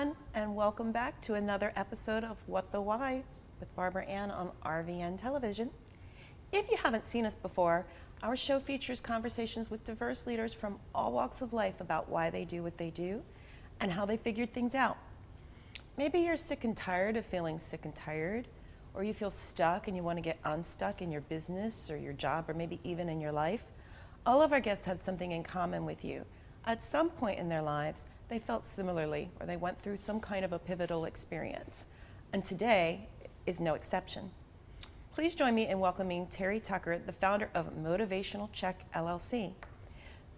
everyone, and welcome back to another episode of What the Why with Barbara Ann on RVN Television. If you haven't seen us before, our show features conversations with diverse leaders from all walks of life about why they do what they do and how they figured things out. Maybe you're sick and tired of feeling sick and tired, or you feel stuck and you want to get unstuck in your business or your job or maybe even in your life. All of our guests have something in common with you. At some point in their lives, they felt similarly, or they went through some kind of a pivotal experience. And today is no exception. Please join me in welcoming Terry Tucker, the founder of Motivational Check LLC.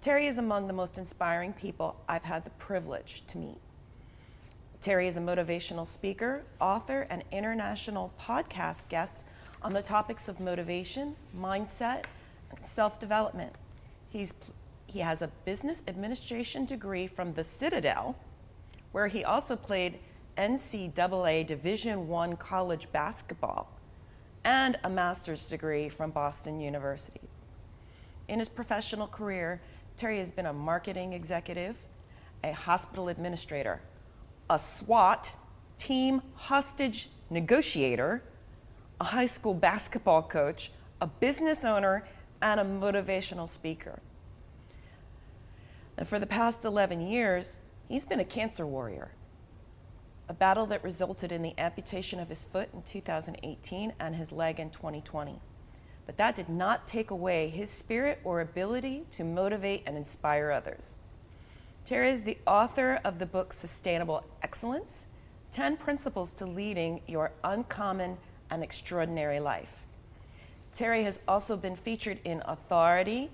Terry is among the most inspiring people I've had the privilege to meet. Terry is a motivational speaker, author, and international podcast guest on the topics of motivation, mindset, and self-development. He has a business administration degree from the Citadel, where he also played NCAA Division I college basketball, and a master's degree from Boston University. In his professional career, Terry has been a marketing executive, a hospital administrator, a SWAT team hostage negotiator, a high school basketball coach, a business owner, and a motivational speaker. And for the past 11 years, he's been a cancer warrior, a battle that resulted in the amputation of his foot in 2018 and his leg in 2020. But that did not take away his spirit or ability to motivate and inspire others. Terry is the author of the book Sustainable Excellence, 10 Principles to Leading Your Uncommon and Extraordinary Life. Terry has also been featured in Authority,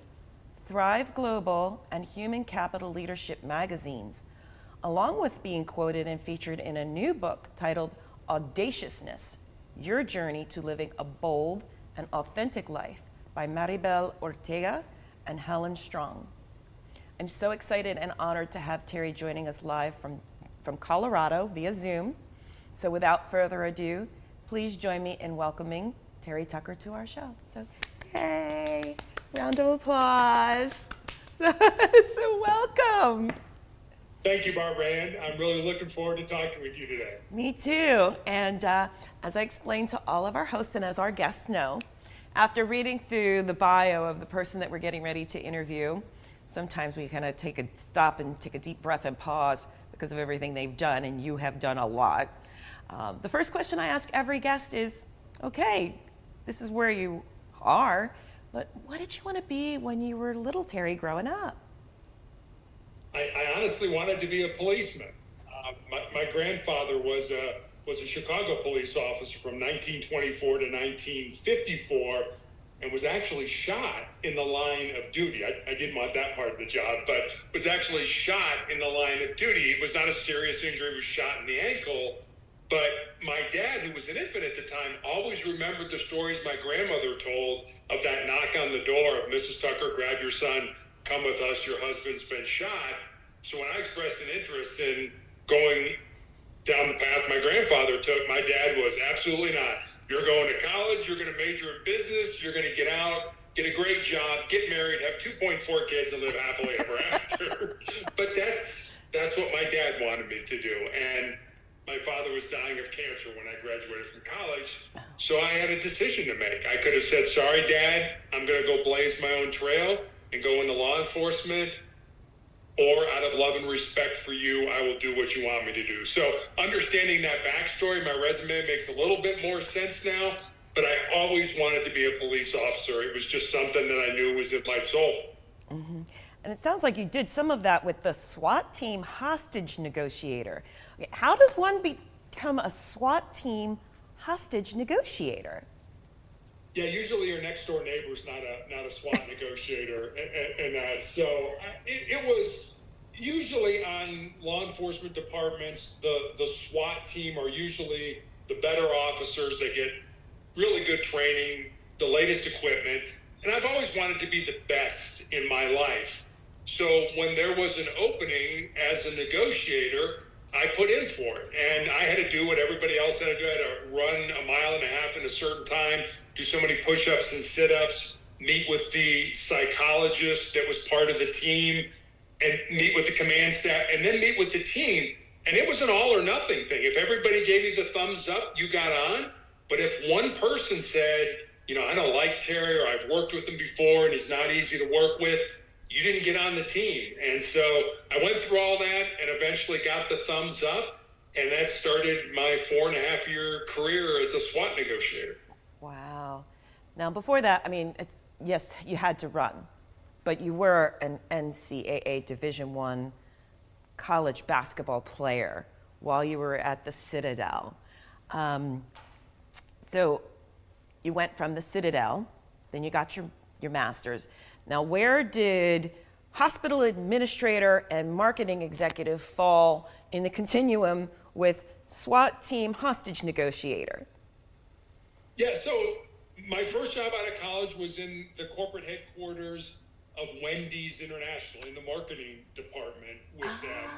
Thrive Global, and Human Capital Leadership magazines, along with being quoted and featured in a new book titled Audaciousness, Your Journey to Living a Bold and Authentic Life by Maribel Ortega and Helen Strong. I'm so excited and honored to have Terry joining us live from Colorado via Zoom. So without further ado, please join me in welcoming Terry Tucker to our show. So, yay! Round of applause. So welcome. Thank you, Barbara Ann. I'm really looking forward to talking with you today. Me too. And as I explained to all of our hosts and as our guests know, after reading through the bio of the person that we're getting ready to interview, sometimes we kind of take a stop and take a deep breath and pause because of everything they've done, and you have done a lot. The first question I ask every guest is, okay, this is where you are, but what did you want to be when you were little, Terry, growing up? I honestly wanted to be a policeman. My grandfather was a Chicago police officer from 1924 to 1954 and was actually shot in the line of duty. I didn't want that part of the job, but was actually shot in the line of duty. It was not a serious injury, was shot in the ankle. But my dad, who was an infant at the time, always remembered the stories my grandmother told of that knock on the door of Mrs. Tucker, grab your son, come with us, your husband's been shot. So when I expressed an interest in going down the path my grandfather took, my dad was absolutely not. You're going to college, you're going to major in business, you're going to get out, get a great job, get married, have 2.4 kids and live happily ever after. But that's what my dad wanted me to do. And my father was dying of cancer when I graduated from college, so I had a decision to make. I could have said, sorry, Dad, I'm going to go blaze my own trail and go into law enforcement, or out of love and respect for you, I will do what you want me to do. So understanding that backstory, my resume makes a little bit more sense now, but I always wanted to be a police officer. It was just something that I knew was in my soul. Mm-hmm. And it sounds like you did some of that with the SWAT team hostage negotiator. How does one become a SWAT team hostage negotiator? Yeah, usually your next door neighbor's not a SWAT negotiator, and that. So it was usually on law enforcement departments. The SWAT team are usually the better officers. They get really good training, the latest equipment, and I've always wanted to be the best in my life. So when there was an opening as a negotiator, I put in for it, and I had to do what everybody else had to do. I had to run 1.5 miles in a certain time, do so many push-ups and sit-ups, meet with the psychologist that was part of the team, and meet with the command staff, and then meet with the team. And it was an all or nothing thing. If everybody gave you the thumbs up, you got on. But if one person said, I don't like Terry, or I've worked with him before and he's not easy to work with, you didn't get on the team. And so I went through all that and eventually got the thumbs up. And that started my 4.5-year career as a SWAT negotiator. Wow. Now, before that, yes, you had to run, but you were an NCAA Division I college basketball player while you were at the Citadel. So you went from the Citadel, then you got your master's. Now, where did hospital administrator and marketing executive fall in the continuum with SWAT team hostage negotiator? Yeah, so my first job out of college was in the corporate headquarters of Wendy's International in the marketing department with them.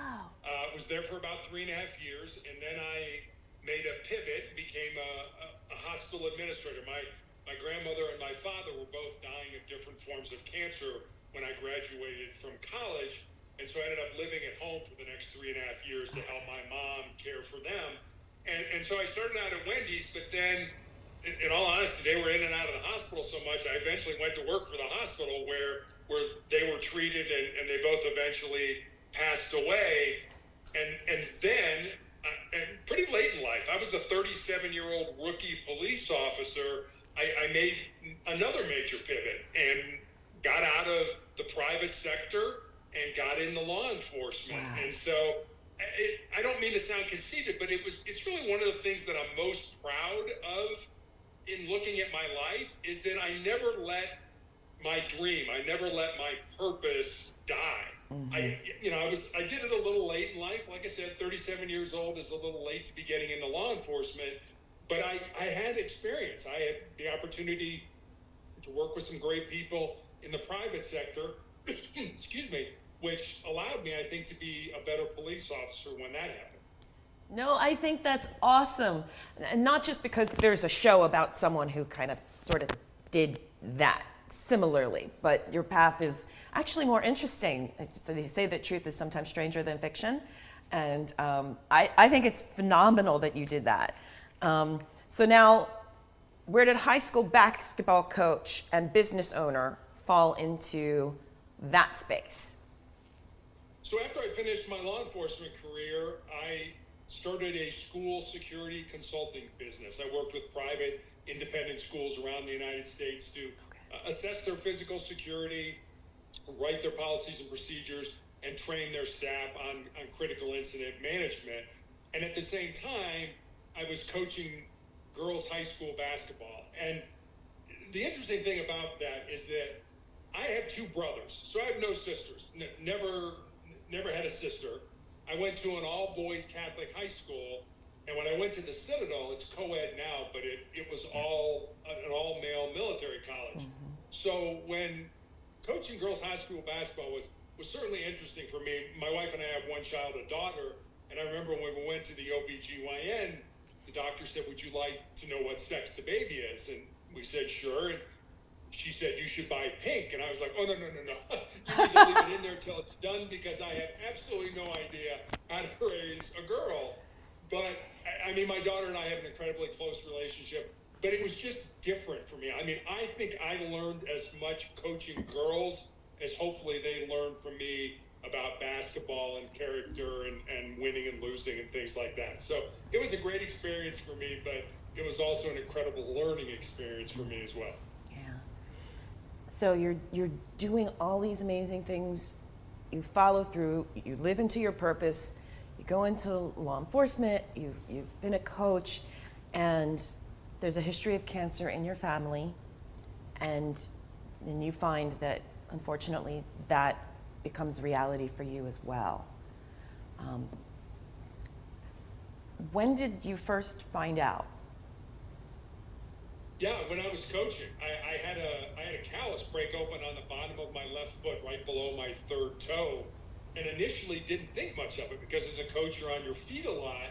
Was there for about 3.5 years, and then I made a pivot and became a hospital administrator. My grandmother and my father were both dying of different forms of cancer when I graduated from college, and so I ended up living at home for the next 3.5 years to help my mom care for them. And so I started out at Wendy's, but then, in all honesty, they were in and out of the hospital so much, I eventually went to work for the hospital where they were treated, and they both eventually passed away. And then, pretty late in life, I was a 37-year-old rookie police officer. I made another major pivot and got out of the private sector and got into law enforcement. Wow. And so I don't mean to sound conceited, but it's really one of the things that I'm most proud of in looking at my life is that I never let my dream, I never let my purpose die. Mm-hmm. I did it a little late in life. Like I said, 37 years old is a little late to be getting into law enforcement, but I had experience. I had the opportunity to work with some great people in the private sector, excuse me, which allowed me, I think, to be a better police officer when that happened. No, I think that's awesome. And not just because there's a show about someone who kind of sort of did that similarly, but your path is actually more interesting. They say that truth is sometimes stranger than fiction. And I think it's phenomenal that you did that. So now, where did high school basketball coach and business owner fall into that space? So after I finished my law enforcement career, I started a school security consulting business. I worked with private independent schools around the United States to assess their physical security, write their policies and procedures, and train their staff on critical incident management. And at the same time, I was coaching girls high school basketball. And the interesting thing about that is that I have two brothers, so I have no sisters. Never had a sister. I went to an all-boys Catholic high school, and when I went to the Citadel, it's co-ed now, but it was an all-male military college. Mm-hmm. So when coaching girls high school basketball was certainly interesting for me. My wife and I have one child, a daughter, and I remember when we went to the OBGYN, the doctor said, "Would you like to know what sex the baby is?" And we said, "Sure." And she said, "You should buy pink." And I was like, "Oh, no. You need to leave it in there till it's done because I have absolutely no idea how to raise a girl." But, my daughter and I have an incredibly close relationship, but it was just different for me. I think I learned as much coaching girls as hopefully they learned from me about basketball and character and winning and losing and things like that. So it was a great experience for me, but it was also an incredible learning experience for me as well. So you're doing all these amazing things, you follow through, you live into your purpose, you go into law enforcement, you've been a coach, and there's a history of cancer in your family, and then you find that, unfortunately, that becomes reality for you as well. When did you first find out? Yeah, when I was coaching, I had a callus break open on the bottom of my left foot, right below my third toe, and initially didn't think much of it because as a coach, you're on your feet a lot.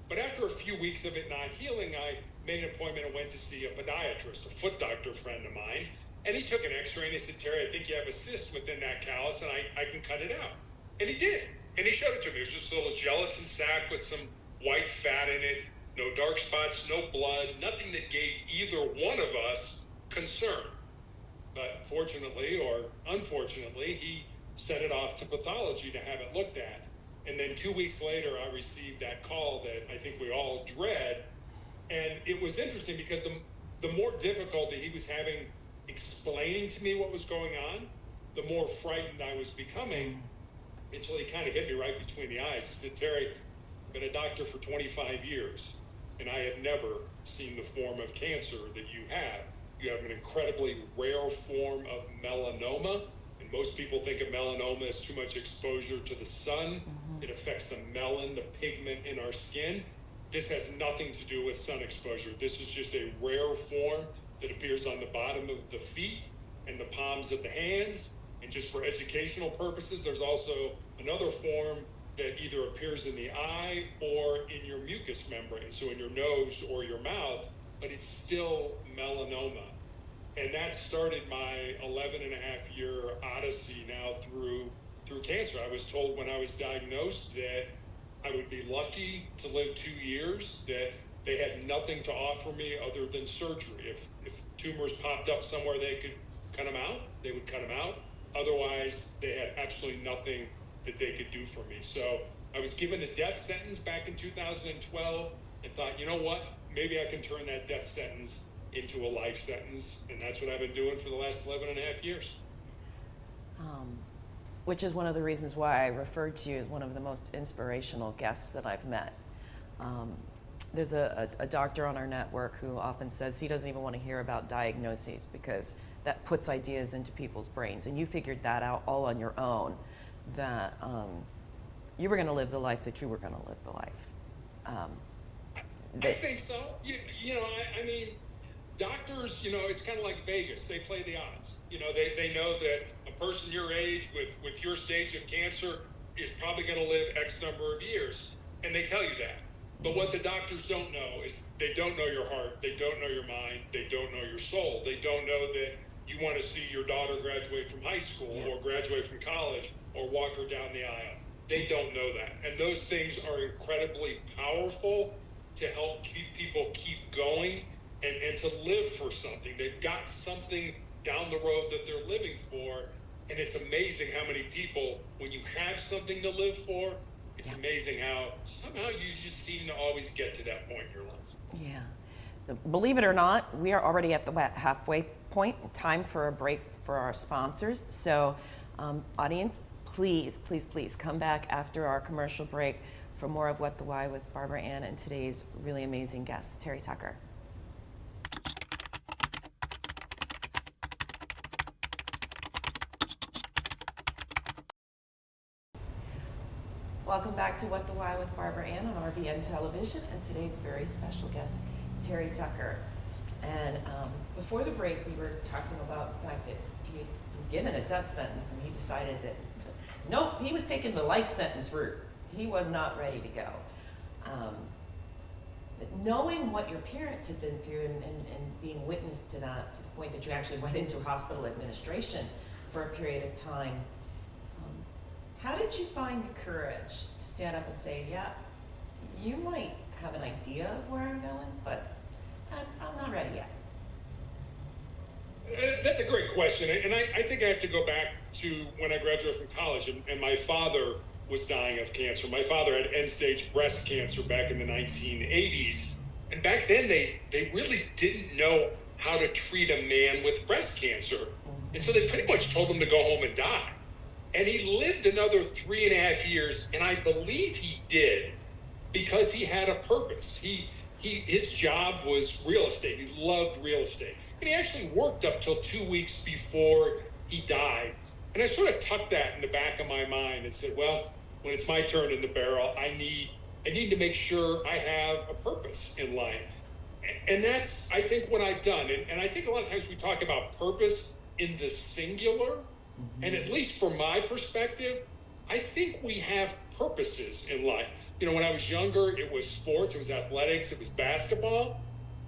But after a few weeks of it not healing, I made an appointment and went to see a podiatrist, a foot doctor friend of mine, and he took an x-ray and he said, "Terry, I think you have a cyst within that callus and I can cut it out." And he did. And he showed it to me. It was just a little gelatin sack with some white fat in it, no dark spots, no blood, nothing that gave either one of us concern. But fortunately or unfortunately, he sent it off to pathology to have it looked at. And then 2 weeks later, I received that call that I think we all dread. And it was interesting because the more difficulty he was having explaining to me what was going on, the more frightened I was becoming, until he kind of hit me right between the eyes. He said, "Terry, I've been a doctor for 25 years, and I have never seen the form of cancer that you have. You have an incredibly rare form of melanoma, and most people think of melanoma as too much exposure to the sun. It affects the melon, the pigment in our skin. This has nothing to do with sun exposure. This is just a rare form that appears on the bottom of the feet and the palms of the hands. And just for educational purposes, there's also another form that either appears in the eye or in your mucous membrane, so in your nose or your mouth, but it's still melanoma." And that started my 11 and a half year odyssey now through cancer. I was told when I was diagnosed that I would be lucky to live 2 years, that they had nothing to offer me other than surgery. If tumors popped up somewhere they could cut them out, they would cut them out. Otherwise, they had absolutely nothing that they could do for me. So I was given a death sentence back in 2012 and thought, you know what, maybe I can turn that death sentence into a life sentence. And that's what I've been doing for the last 11 and a half years. Which is one of the reasons why I referred to you as one of the most inspirational guests that I've met. There's a doctor on our network who often says he doesn't even want to hear about diagnoses because that puts ideas into people's brains. And you figured that out all on your own, that you were going to live the life that you were going to live the life. I think so. I mean, doctors, it's kind of like Vegas. They play the odds. They know that a person your age with your stage of cancer is probably going to live X number of years. And they tell you that. But what the doctors don't know is they don't know your heart. They don't know your mind. They don't know your soul. They don't know that you want to see your daughter graduate from high school or graduate from college or walk her down the aisle. They don't know that. And those things are incredibly powerful to help people keep going and to live for something. They've got something down the road that they're living for. And it's amazing how many people, when you have something to live for, it's amazing how somehow you just seem to always get to that point in your life. Yeah. So believe it or not, we are already at the halfway point. Time for a break for our sponsors. So audience, please come back after our commercial break for more of What the Why with Barbara Ann and today's really amazing guest, Terry Tucker. Welcome back to What the Why with Barbara Ann on RVN Television and today's very special guest, Terry Tucker. And before the break, we were talking about the fact that he had been given a death sentence and he decided that, nope, he was taking the life sentence route. He was not ready to go. But knowing what your parents had been through and being witness to that, to the point that you actually went into hospital administration for a period of time, how did you find the courage to stand up and say, yeah, you might have an idea of where I'm going, but I'm not ready yet? That's a great question. And I think I have to go back to when I graduated from college and my father was dying of cancer. My father had end-stage breast cancer back in the 1980s. And back then, they really didn't know how to treat a man with breast cancer. And so they pretty much told him to go home and die. And he lived another 3.5 years, and I believe he did because he had a purpose. His job was real estate. He loved real estate. And he actually worked up till 2 weeks before he died. And I sort of tucked that in the back of my mind and said, well, when it's my turn in the barrel, I need to make sure I have a purpose in life. And that's, I think, what I've done. And I think a lot of times we talk about purpose in the singular. And at least from my perspective, I think we have purposes in life. When I was younger, it was sports, it was athletics, it was basketball.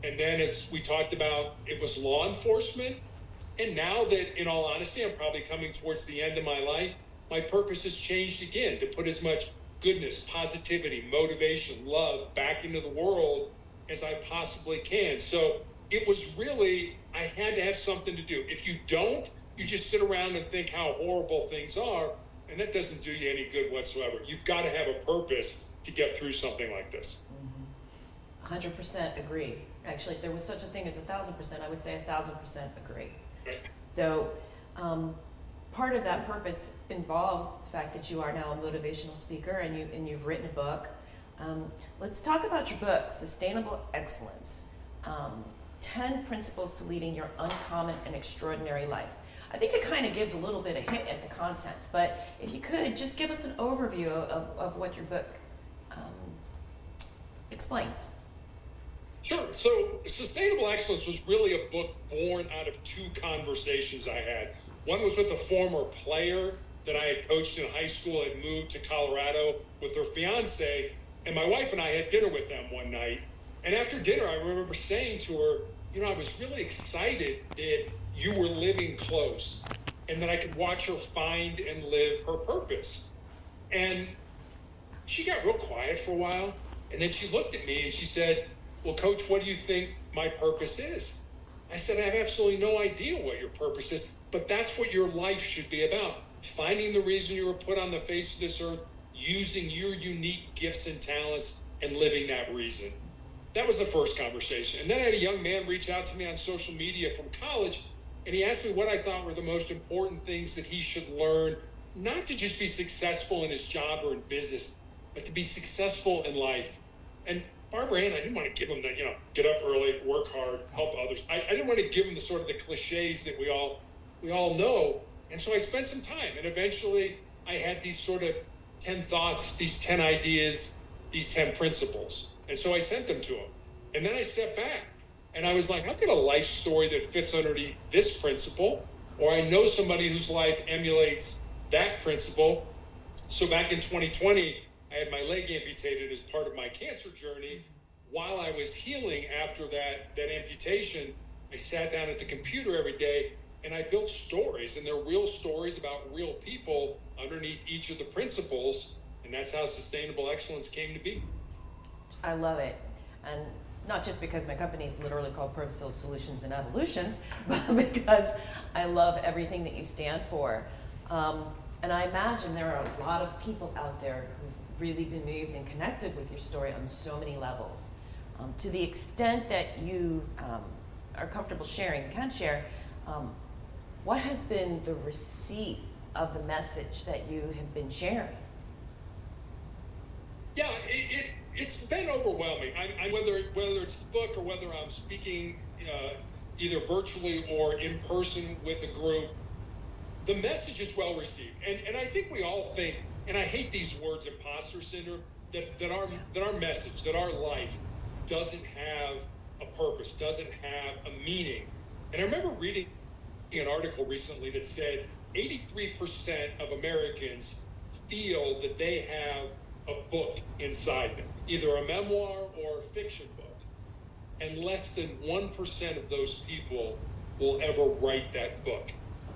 And then as we talked about, it was law enforcement. And now that, in all honesty, I'm probably coming towards the end of my life, my purpose has changed again to put as much goodness, positivity, motivation, love back into the world as I possibly can. So it was really, I had to have something to do. If you don't, you just sit around and think how horrible things are, and that doesn't do you any good whatsoever. You've got to have a purpose to get through something like this. 100% agree. Actually, if there was such a thing as 1,000%, I would say 1,000% agree. So part of that purpose involves the fact that you are now a motivational speaker and you've written a book. Let's talk about your book, Sustainable Excellence, 10 Principles to Leading Your Uncommon and Extraordinary Life. I think it kind of gives a little bit of hint at the content, but if you could just give us an overview of what your book explains. Sure. So Sustainable Excellence was really a book born out of two conversations I had. One was with a former player that I had coached in high school, had moved to Colorado with her fiance, and my wife and I had dinner with them one night. And after dinner, I remember saying to her, you know, I was really excited that you were living close and that I could watch her find and live her purpose. And she got real quiet for a while, and then she looked at me and she said, well, Coach, what do you think my purpose is? I said, I have absolutely no idea what your purpose is, but that's what your life should be about. Finding the reason you were put on the face of this earth, using your unique gifts and talents, and living that reason. That was the first conversation. And then I had a young man reach out to me on social media from college, and he asked me what I thought were the most important things that he should learn, not to just be successful in his job or in business, but to be successful in life. And Barbara Ann, I didn't want to give him the, get up early, work hard, help others. I didn't want to give him the sort of the cliches that we all know. And so I spent some time, and eventually I had these sort of 10 thoughts, these 10 ideas, these 10 principles. And so I sent them to him. And then I stepped back and I was like, I've got a life story that fits underneath this principle, or I know somebody whose life emulates that principle. So back in 2020, I had my leg amputated as part of my cancer journey. While I was healing after that amputation, I sat down at the computer every day and I built stories, and they're real stories about real people underneath each of the principles. And that's how Sustainable Excellence came to be. I love it. And not just because my company is literally called Purposeful Solutions and Evolutions, but because I love everything that you stand for. And I imagine there are a lot of people out there who've really been moved and connected with your story on so many levels. To the extent that you are comfortable sharing, can share, what has been the receipt of the message that you have been sharing? Yeah, it's been overwhelming. Whether it's the book or whether I'm speaking either virtually or in person with a group, the message is well received. And I think we all think, and I hate these words, imposter syndrome, that our message, that our life doesn't have a purpose, doesn't have a meaning. And I remember reading an article recently that said 83% of Americans feel that they have a book inside them, either a memoir or a fiction book. And less than 1% of those people will ever write that book.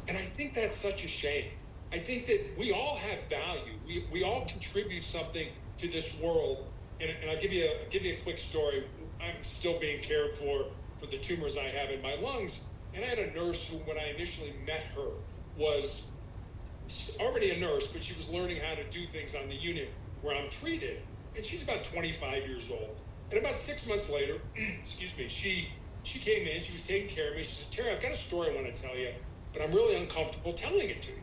And I think that's such a shame. I think that we all have value. We all contribute something to this world. And I'll give you a quick story. I'm still being cared for the tumors I have in my lungs. And I had a nurse who, when I initially met her, was already a nurse, but she was learning how to do things on the unit where I'm treated. And she's about 25 years old. And about 6 months later, excuse me, she came in, she was taking care of me. She said, Terry, I've got a story I want to tell you, but I'm really uncomfortable telling it to you.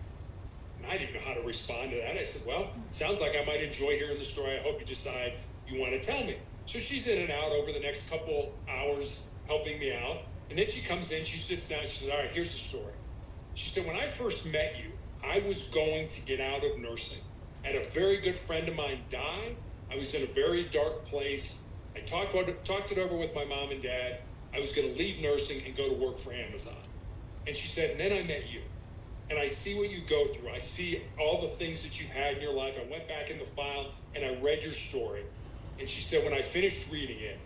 And I didn't know how to respond to that. I said, well, it sounds like I might enjoy hearing the story. I hope you decide you want to tell me. So she's in and out over the next couple hours helping me out. And then she comes in, she sits down, she says, all right, here's the story. She said, when I first met you, I was going to get out of nursing. I had a very good friend of mine die. I was in a very dark place. I talked it over with my mom and dad. I was going to leave nursing and go to work for Amazon. And she said, and then I met you. And I see what you go through. I see all the things that you've had in your life. I went back in the file and I read your story. And she said, when I finished reading it,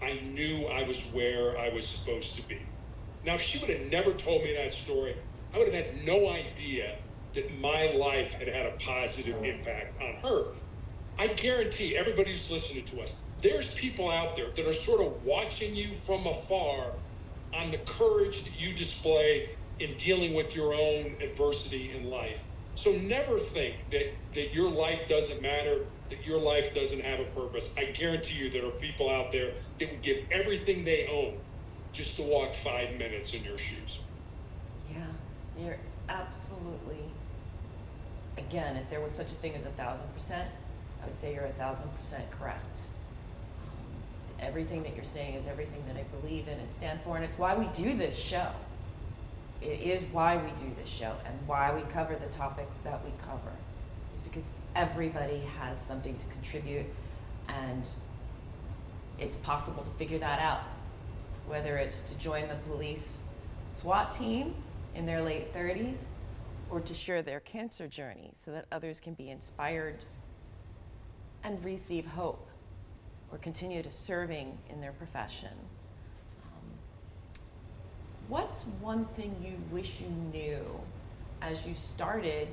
I knew I was where I was supposed to be. Now, if she would have never told me that story, I would have had no idea that my life had had a positive impact on her. I guarantee everybody who's listening to us, there's people out there that are sort of watching you from afar on the courage that you display in dealing with your own adversity in life. So never think that your life doesn't matter, that your life doesn't have a purpose. I guarantee you there are people out there that would give everything they own just to walk 5 minutes in your shoes. Yeah, you're absolutely, again, if there was such a thing as 1,000%, I would say you're 1,000% correct. Everything that you're saying is everything that I believe in and stand for, and it's why we do this show. It is why we do this show and why we cover the topics that we cover. It's because everybody has something to contribute, and it's possible to figure that out. Whether it's to join the police SWAT team in their late 30s, or to share their cancer journey so that others can be inspired and receive hope, or continue to serving in their profession. What's one thing you wish you knew as you started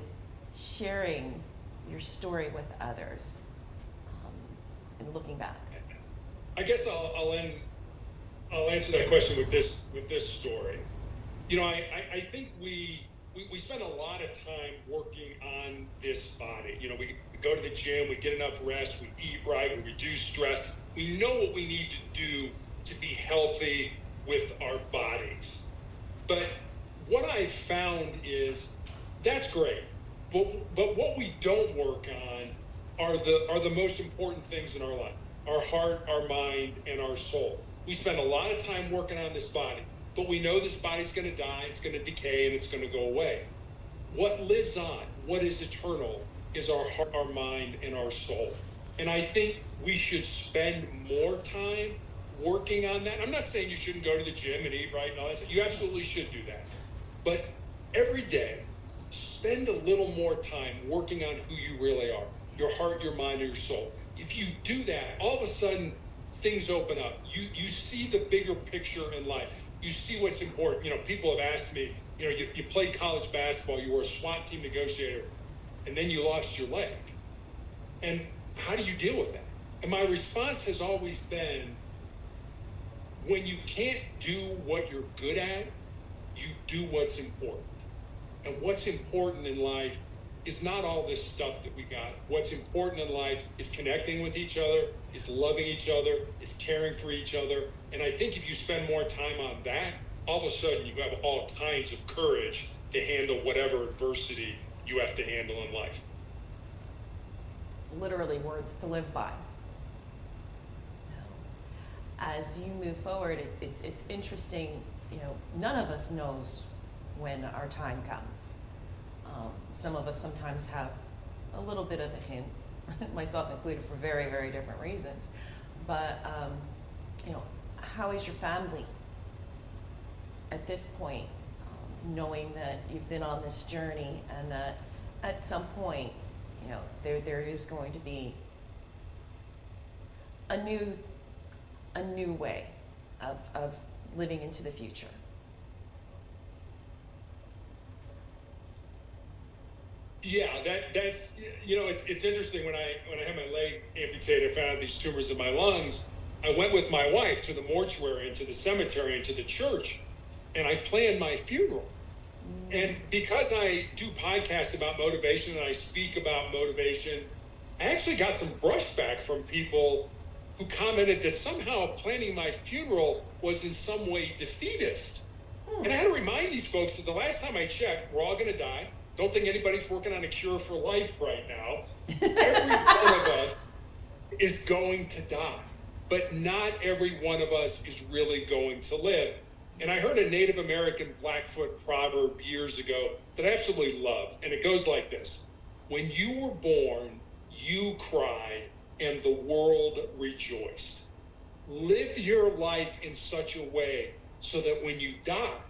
sharing your story with others, and looking back? I guess I'll answer that question with this story. You know, I think we spend a lot of time working on this body. You know, we go to the gym, we get enough rest, we eat right, we reduce stress. We know what we need to do to be healthy with our bodies. But what I've found is that's great. But what we don't work on are the most important things in our life: our heart, our mind, and our soul. We spend a lot of time working on this body, but we know this body's going to die, it's going to decay, and it's going to go away. What lives on, what is eternal, is our heart, our mind, and our soul. And I think we should spend more time working on that. I'm not saying you shouldn't go to the gym and eat right and all that. You absolutely should do that. But every day, spend a little more time working on who you really are: your heart, your mind, and your soul. If you do that, all of a sudden, things open up. You see the bigger picture in life. You see what's important. You know, people have asked me, you know, you played college basketball, you were a SWAT team negotiator, and then you lost your leg. And how do you deal with that? And my response has always been, when you can't do what you're good at, you do what's important. And what's important in life is not all this stuff that we got. What's important in life is connecting with each other, is loving each other, is caring for each other. And I think if you spend more time on that, all of a sudden you have all kinds of courage to handle whatever adversity you have to handle in life. Literally words to live by. As you move forward, it's interesting, you know, none of us knows when our time comes. Some of us sometimes have a little bit of a hint, myself included, for very, very different reasons. But, you know, how is your family at this point, knowing that you've been on this journey and that at some point, you know, there is going to be a new way of living into the future? Yeah, that's, you know, it's interesting. When I had my leg amputated, I found these tumors in my lungs. I went with my wife to the mortuary and to the cemetery and to the church, and I planned my funeral. And because I do podcasts about motivation and I speak about motivation, I actually got some brushback from people who commented that somehow planning my funeral was in some way defeatist. And I had to remind these folks that the last time I checked, we're all going to die. Don't think anybody's working on a cure for life right now. Every one of us is going to die, but not every one of us is really going to live. And I heard a Native American Blackfoot proverb years ago that I absolutely love. And it goes like this: when you were born, you cried and the world rejoiced. Live your life in such a way so that when you die,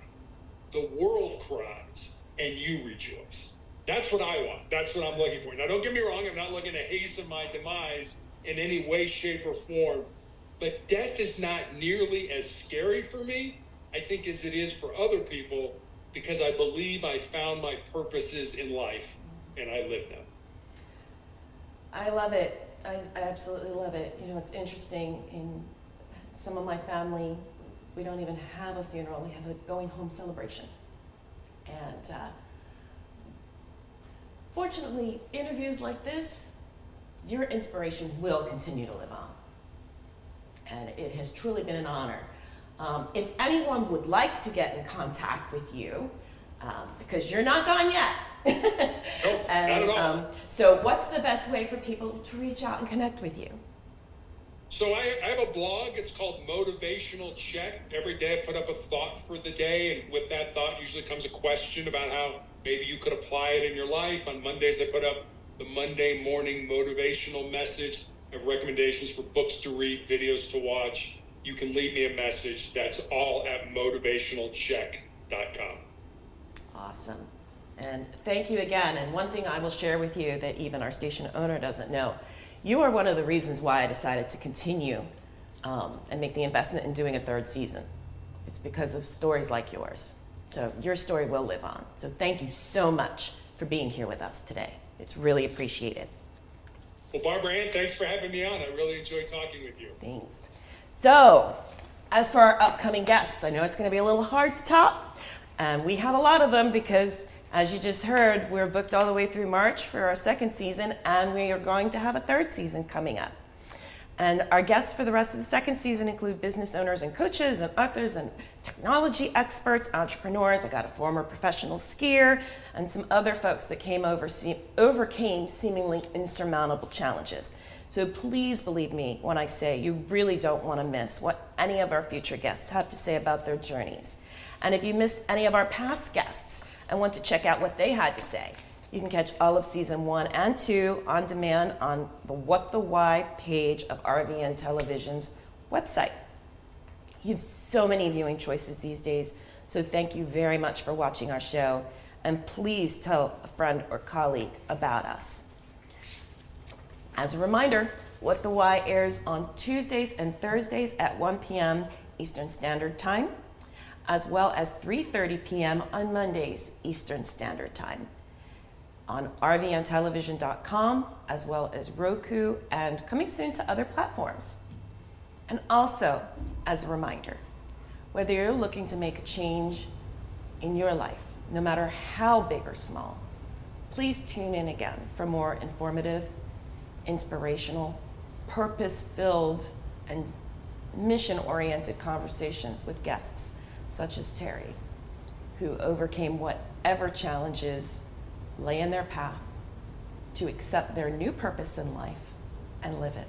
the world cries and you rejoice. That's what I want. That's what I'm looking for. Now, don't get me wrong. I'm not looking to hasten my demise in any way, shape, or form. But death is not nearly as scary for me, I think, as it is for other people, because I believe I found my purposes in life and I live them. I love it. I absolutely love it. You know, it's interesting. In some of my family, we don't even have a funeral. We have a going home celebration. And fortunately, interviews like this, your inspiration will continue to live on. And it has truly been an honor. If anyone would like to get in contact with you, because you're not gone yet. Nope, And, not at all. So what's the best way for people to reach out and connect with you? So I have a blog. It's called Motivational Check. Every day I put up a thought for the day, and with that thought usually comes a question about how maybe you could apply it in your life. On Mondays I put up the Monday morning motivational message. I have recommendations for books to read, videos to watch. You can leave me a message. That's all at motivationalcheck.com. Awesome. And thank you again. And one thing I will share with you that even our station owner doesn't know, you are one of the reasons why I decided to continue and make the investment in doing a third season. It's because of stories like yours. So your story will live on. So thank you so much for being here with us today. It's really appreciated. Well, Barbara Ann, thanks for having me on. I really enjoyed talking with you. Thanks. So, as for our upcoming guests, I know it's going to be a little hard to top, and we have a lot of them because, as you just heard, we're booked all the way through March for our second season, and we are going to have a third season coming up. And our guests for the rest of the second season include business owners and coaches and authors and technology experts, entrepreneurs. I got a former professional skier and some other folks that overcame seemingly insurmountable challenges. So please believe me when I say you really don't want to miss what any of our future guests have to say about their journeys. And if you miss any of our past guests and want to check out what they had to say, you can catch all of season 1 and 2 on demand on the What the Why page of RVN Television's website. You have so many viewing choices these days, so thank you very much for watching our show, and please tell a friend or colleague about us. As a reminder, What the Why airs on Tuesdays and Thursdays at 1 p.m. Eastern Standard Time, as well as 3:30 p.m. on Mondays Eastern Standard Time, on rvntelevision.com, as well as Roku, and coming soon to other platforms. And also, as a reminder, whether you're looking to make a change in your life, no matter how big or small, please tune in again for more informative, inspirational, purpose-filled, and mission-oriented conversations with guests such as Terry, who overcame whatever challenges lay in their path to accept their new purpose in life and live it.